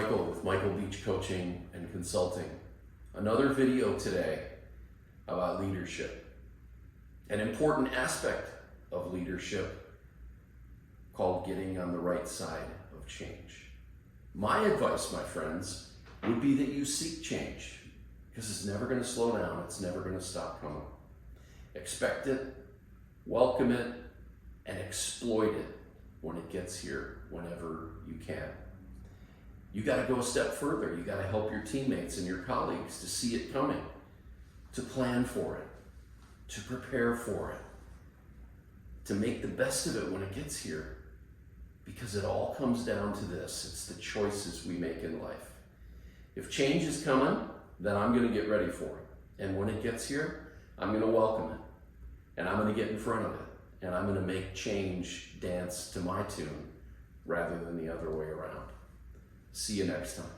Michael with Michael Beach Coaching and Consulting. Another video today about leadership. An important aspect of leadership called getting on the right side of change. My advice, my friends, would be that you seek change, because it's never going to slow down. It's never going to stop coming. Expect it, welcome it, and exploit it when it gets here, whenever you can. You got to go a step further. You got to help your teammates and your colleagues to see it coming, to plan for it, to prepare for it, to make the best of it when it gets here. Because it all comes down to this. It's the choices we make in life. If change is coming, then I'm going to get ready for it. And when it gets here, I'm going to welcome it. And I'm going to get in front of it. And I'm going to make change dance to my tune rather than the other way around. See you next time.